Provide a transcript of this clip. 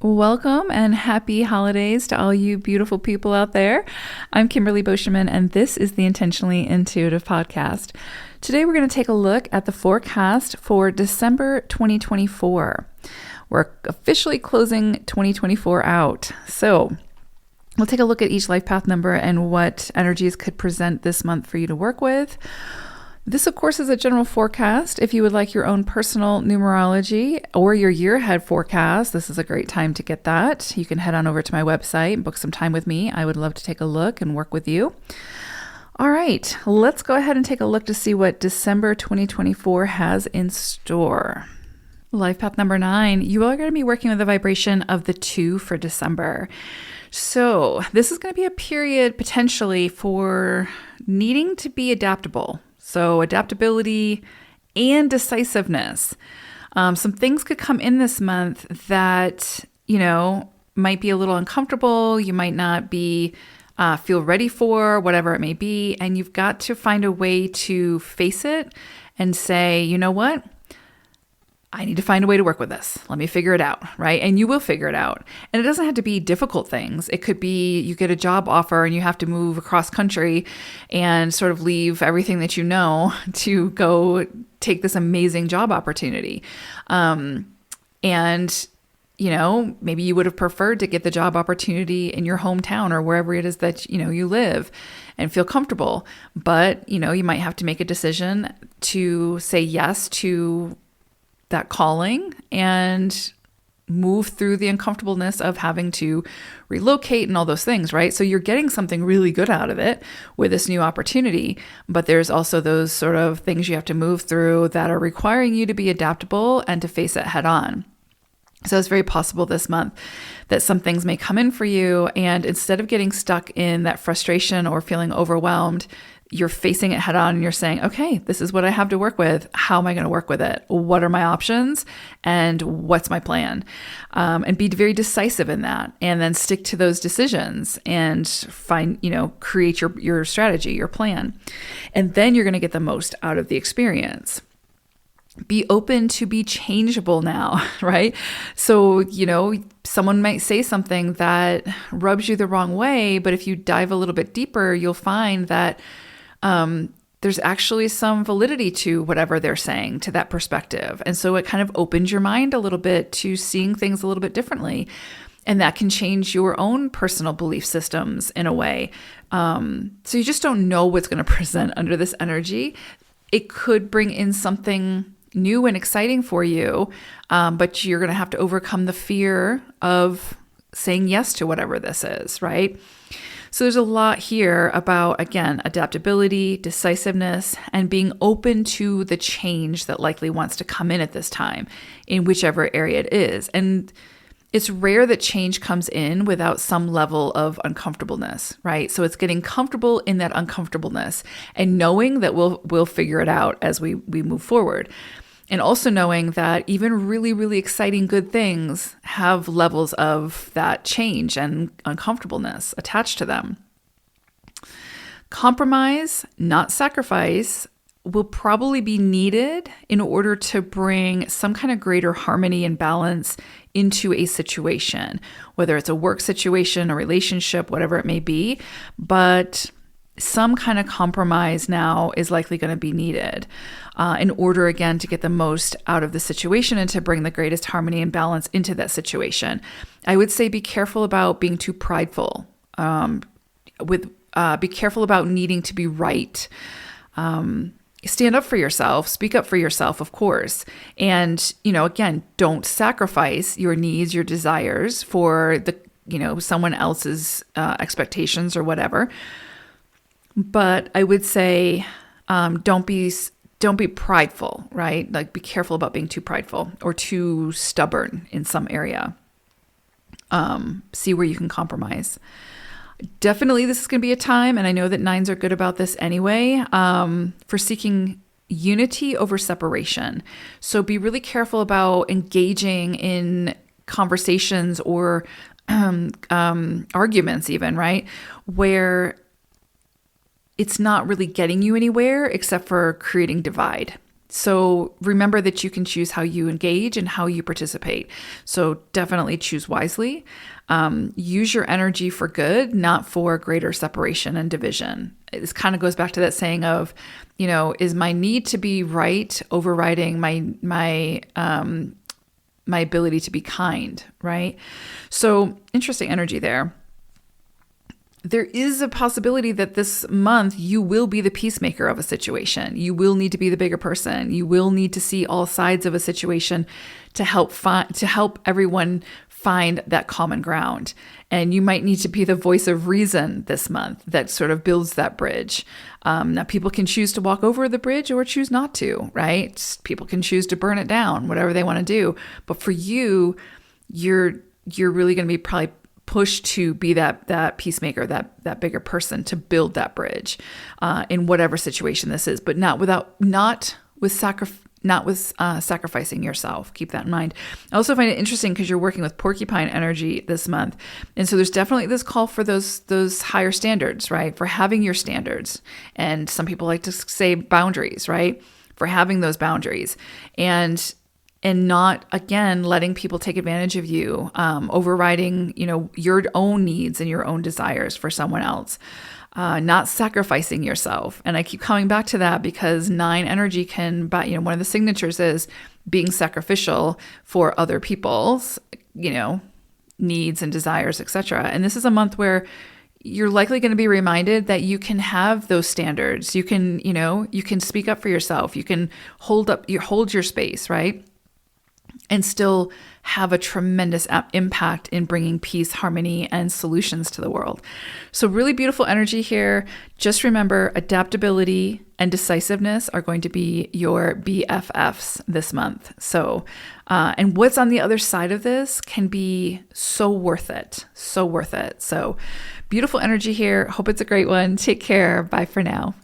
Welcome and happy holidays to all you beautiful people out there. I'm Kimberly Boschman, and this is the Intentionally Intuitive Podcast. Today, we're going to take a look at the forecast for December 2024. We're officially closing 2024 out. So we'll take a look at each life path number and what energies could present this month for you to work with. This, of course, is a general forecast. If you would like your own personal numerology or your year ahead forecast, this is a great time to get that. You can head on over to my website and book some time with me. I would love to take a look and work with you. All right, let's go ahead and take a look to see what December 2024 has in store. Life path number 9, you are going to be working with the vibration of the 2 for December. So this is going to be a period potentially for needing to be adaptable. So adaptability and decisiveness. Some things could come in this month that, might be a little uncomfortable. You might not be feel ready for, whatever it may be. And you've got to find a way to face it and say, you know what? I need to find a way to work with this. Let me figure it out, right? And you will figure it out. And it doesn't have to be difficult things. It could be you get a job offer and you have to move across country and sort of leave everything that you know to go take this amazing job opportunity. And maybe you would have preferred to get the job opportunity in your hometown or wherever it is that, you live and feel comfortable. But, you might have to make a decision to say yes to that calling and move through the uncomfortableness of having to relocate and all those things, right? So you're getting something really good out of it with this new opportunity, but there's also those sort of things you have to move through that are requiring you to be adaptable and to face it head on. So it's very possible this month that some things may come in for you, and instead of getting stuck in that frustration or feeling overwhelmed, you're facing it head on and you're saying, okay, this is what I have to work with. How am I going to work with it? What are my options? And what's my plan? And be very decisive in that, and then stick to those decisions and create your strategy, your plan. And then you're going to get the most out of the experience. Be open to be changeable now, right? So, someone might say something that rubs you the wrong way, but if you dive a little bit deeper, you'll find that there's actually some validity to whatever they're saying, to that perspective. And so it kind of opens your mind a little bit to seeing things a little bit differently. And that can change your own personal belief systems in a way. So you just don't know what's going to present under this energy. It could bring in something new and exciting for you, but you're going to have to overcome the fear of saying yes to whatever this is, right? So there's a lot here about, again, adaptability, decisiveness, and being open to the change that likely wants to come in at this time in whichever area it is. And it's rare that change comes in without some level of uncomfortableness, right? So it's getting comfortable in that uncomfortableness and knowing that we'll figure it out as we move forward. And also knowing that even really, really exciting good things have levels of that change and uncomfortableness attached to them. Compromise, not sacrifice, will probably be needed in order to bring some kind of greater harmony and balance into a situation, whether it's a work situation, a relationship, whatever it may be. But some kind of compromise now is likely going to be needed in order, again, to get the most out of the situation and to bring the greatest harmony and balance into that situation. I would say be careful about being too prideful. Be careful about needing to be right. Stand up for yourself, speak up for yourself, of course. And, again, don't sacrifice your needs, your desires for someone else's expectations or whatever. But I would say, don't be prideful, right? Like, be careful about being too prideful or too stubborn in some area. See where you can compromise. Definitely, this is going to be a time, and I know that 9s are good about this anyway, for seeking unity over separation. So be really careful about engaging in conversations or arguments even, right? Where it's not really getting you anywhere except for creating divide. So remember that you can choose how you engage and how you participate. So definitely choose wisely. Use your energy for good, not for greater separation and division. This kind of goes back to that saying of, is my need to be right overriding my ability to be kind, right? So interesting energy there. There is a possibility that this month you will be the peacemaker of a situation. You will need to be the bigger person. You will need to see all sides of a situation to help everyone find that common ground. And you might need to be the voice of reason this month that sort of builds that bridge. Now, people can choose to walk over the bridge or choose not to, right? People can choose to burn it down, whatever they want to do. But for you, you're really going to be probably pushed to be that peacemaker, that bigger person to build that bridge in whatever situation this is, but not with sacrificing yourself. Keep that in mind. I also find it interesting because you're working with porcupine energy this month. And so there's definitely this call for those higher standards, right? For having your standards. And some people like to say boundaries, right? For having those boundaries. And not, again, letting people take advantage of you, overriding, your own needs and your own desires for someone else, not sacrificing yourself. And I keep coming back to that because 9 energy can, one of the signatures is being sacrificial for other people's, needs and desires, etc. And this is a month where you're likely going to be reminded that you can have those standards. You can, you can speak up for yourself. You can hold your space, right? And still have a tremendous impact in bringing peace, harmony, and solutions to the world. So really beautiful energy here. Just remember, adaptability and decisiveness are going to be your BFFs this month. So, and what's on the other side of this can be so worth it. So worth it. So beautiful energy here. Hope it's a great one. Take care. Bye for now.